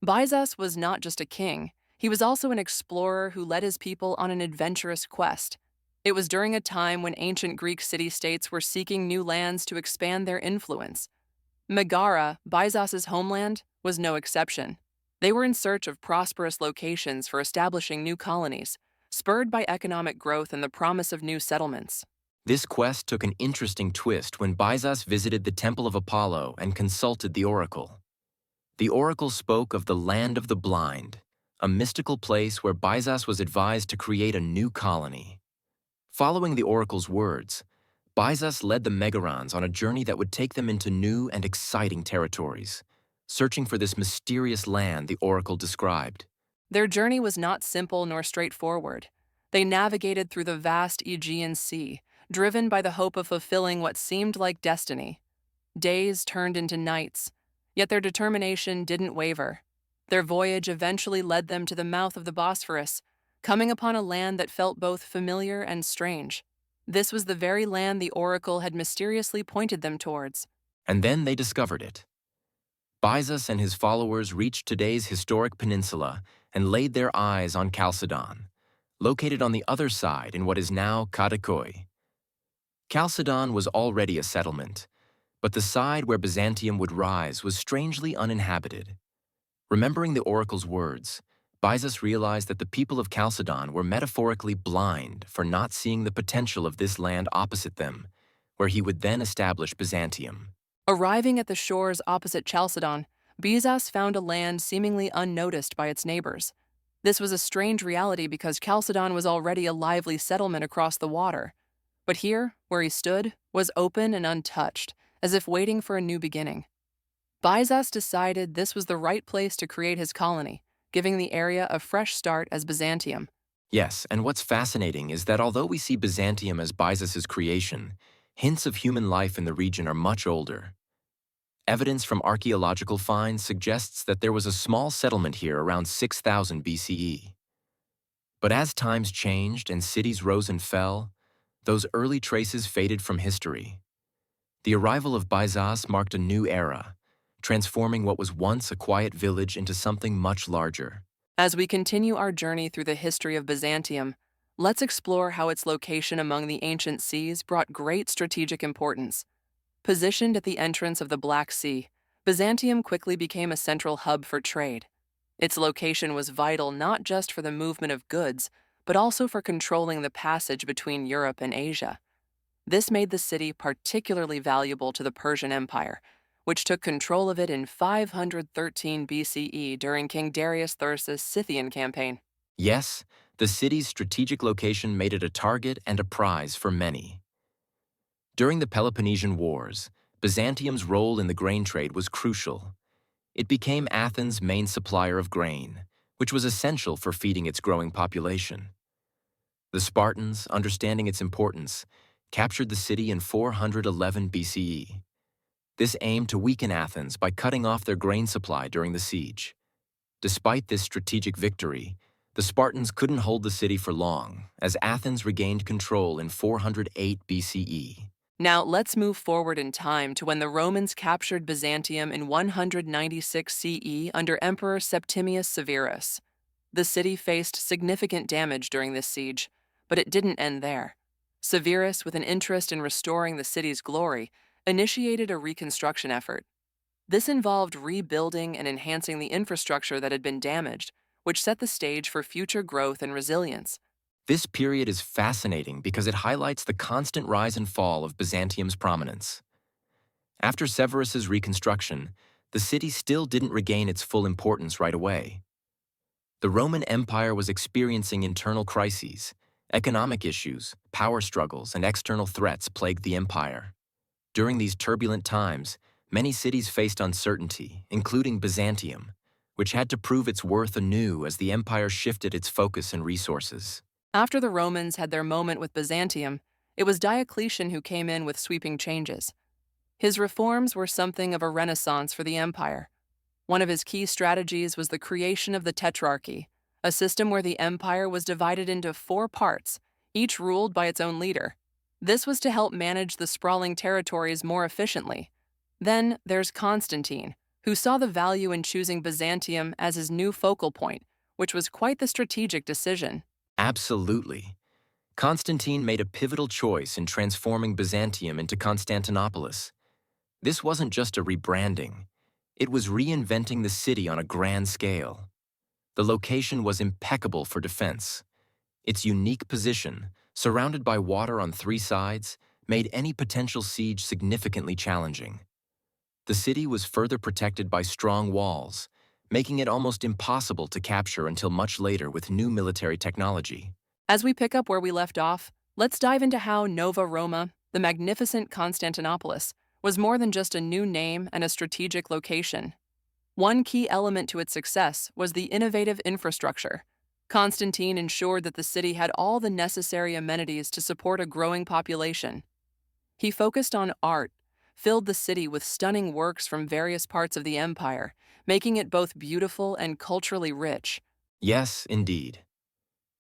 Byzas was not just a king, he was also an explorer who led his people on an adventurous quest. It was during a time when ancient Greek city-states were seeking new lands to expand their influence. Megara, Byzas's homeland, was no exception. They were in search of prosperous locations for establishing new colonies, spurred by economic growth and the promise of new settlements. This quest took an interesting twist when Byzas visited the Temple of Apollo and consulted the oracle. The oracle spoke of the land of the blind, a mystical place where Byzas was advised to create a new colony. Following the oracle's words, Byzas led the Megarons on a journey that would take them into new and exciting territories, searching for this mysterious land the oracle described. Their journey was not simple nor straightforward. They navigated through the vast Aegean Sea, driven by the hope of fulfilling what seemed like destiny. Days turned into nights, yet their determination didn't waver. Their voyage eventually led them to the mouth of the Bosphorus, coming upon a land that felt both familiar and strange. This was the very land the oracle had mysteriously pointed them towards. And then they discovered it. Byzas and his followers reached today's historic peninsula and laid their eyes on Chalcedon, located on the other side in what is now Kadikoy. Chalcedon was already a settlement, but the side where Byzantium would rise was strangely uninhabited. Remembering the oracle's words, Byzas realized that the people of Chalcedon were metaphorically blind for not seeing the potential of this land opposite them, where he would then establish Byzantium. Arriving at the shores opposite Chalcedon, Byzas found a land seemingly unnoticed by its neighbors. This was a strange reality because Chalcedon was already a lively settlement across the water. But here, where he stood, was open and untouched, as if waiting for a new beginning. Byzas decided this was the right place to create his colony, giving the area a fresh start as Byzantium. Yes, and what's fascinating is that although we see Byzantium as Byzas's creation, hints of human life in the region are much older. Evidence from archaeological finds suggests that there was a small settlement here around 6000 BCE. But as times changed and cities rose and fell, those early traces faded from history. The arrival of Byzas marked a new era, transforming what was once a quiet village into something much larger. As we continue our journey through the history of Byzantium, let's explore how its location among the ancient seas brought great strategic importance. Positioned at the entrance of the Black Sea, Byzantium quickly became a central hub for trade. Its location was vital not just for the movement of goods, but also for controlling the passage between Europe and Asia. This made the city particularly valuable to the Persian Empire, which took control of it in 513 BCE during King Darius III's Scythian campaign. Yes, the city's strategic location made it a target and a prize for many. During the Peloponnesian Wars, Byzantium's role in the grain trade was crucial. It became Athens' main supplier of grain, which was essential for feeding its growing population. The Spartans, understanding its importance, captured the city in 411 BCE. This aimed to weaken Athens by cutting off their grain supply during the siege. Despite this strategic victory, the Spartans couldn't hold the city for long, as Athens regained control in 408 BCE. Now let's move forward in time to when the Romans captured Byzantium in 196 CE under Emperor Septimius Severus. The city faced significant damage during this siege, but it didn't end there. Severus, with an interest in restoring the city's glory, initiated a reconstruction effort. This involved rebuilding and enhancing the infrastructure that had been damaged, which set the stage for future growth and resilience. This period is fascinating because it highlights the constant rise and fall of Byzantium's prominence. After Severus's reconstruction, the city still didn't regain its full importance right away. The Roman Empire was experiencing internal crises. Economic issues, power struggles, and external threats plagued the empire. During these turbulent times, many cities faced uncertainty, including Byzantium, which had to prove its worth anew as the empire shifted its focus and resources. After the Romans had their moment with Byzantium, it was Diocletian who came in with sweeping changes. His reforms were something of a renaissance for the empire. One of his key strategies was the creation of the Tetrarchy, a system where the empire was divided into 4 parts, each ruled by its own leader. This was to help manage the sprawling territories more efficiently. Then there's Constantine, who saw the value in choosing Byzantium as his new focal point, which was quite the strategic decision. Absolutely. Constantine made a pivotal choice in transforming Byzantium into Constantinopolis. This wasn't just a rebranding. It was reinventing the city on a grand scale. The location was impeccable for defense. Its unique position, surrounded by water on three sides, made any potential siege significantly challenging. The city was further protected by strong walls, making it almost impossible to capture until much later with new military technology. As we pick up where we left off, let's dive into how Nova Roma, the magnificent Constantinopolis, was more than just a new name and a strategic location. One key element to its success was the innovative infrastructure. Constantine ensured that the city had all the necessary amenities to support a growing population. He focused on art, filled the city with stunning works from various parts of the empire, making it both beautiful and culturally rich. Yes, indeed.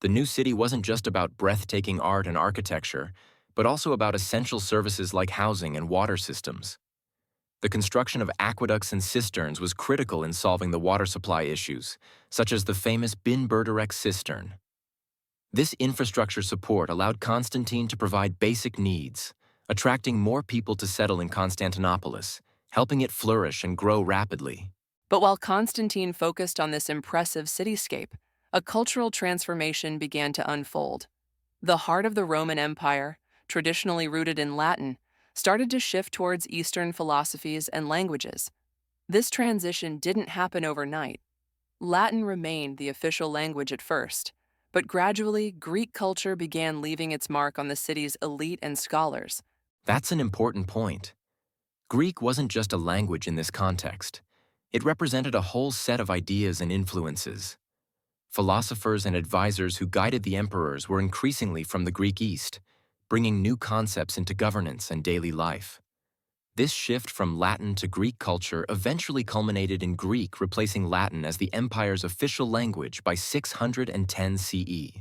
The new city wasn't just about breathtaking art and architecture, but also about essential services like housing and water systems. The construction of aqueducts and cisterns was critical in solving the water supply issues, such as the famous Bin Berderek cistern. This infrastructure support allowed Constantine to provide basic needs, attracting more people to settle in Constantinopolis, helping it flourish and grow rapidly. But while Constantine focused on this impressive cityscape, a cultural transformation began to unfold. The heart of the Roman Empire, traditionally rooted in Latin, started to shift towards Eastern philosophies and languages. This transition didn't happen overnight. Latin remained the official language at first, but gradually Greek culture began leaving its mark on the city's elite and scholars. That's an important point. Greek wasn't just a language in this context. It represented a whole set of ideas and influences. Philosophers and advisors who guided the emperors were increasingly from the Greek East, bringing new concepts into governance and daily life. This shift from Latin to Greek culture eventually culminated in Greek replacing Latin as the empire's official language by 610 CE,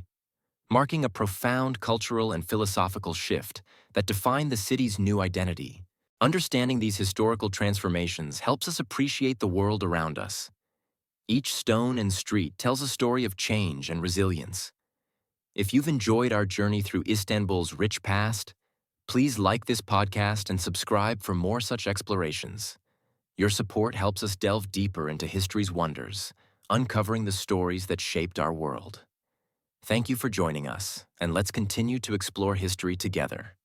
marking a profound cultural and philosophical shift that defined the city's new identity. Understanding these historical transformations helps us appreciate the world around us. Each stone and street tells a story of change and resilience. If you've enjoyed our journey through Istanbul's rich past, please like this podcast and subscribe for more such explorations. Your support helps us delve deeper into history's wonders, uncovering the stories that shaped our world. Thank you for joining us, and let's continue to explore history together.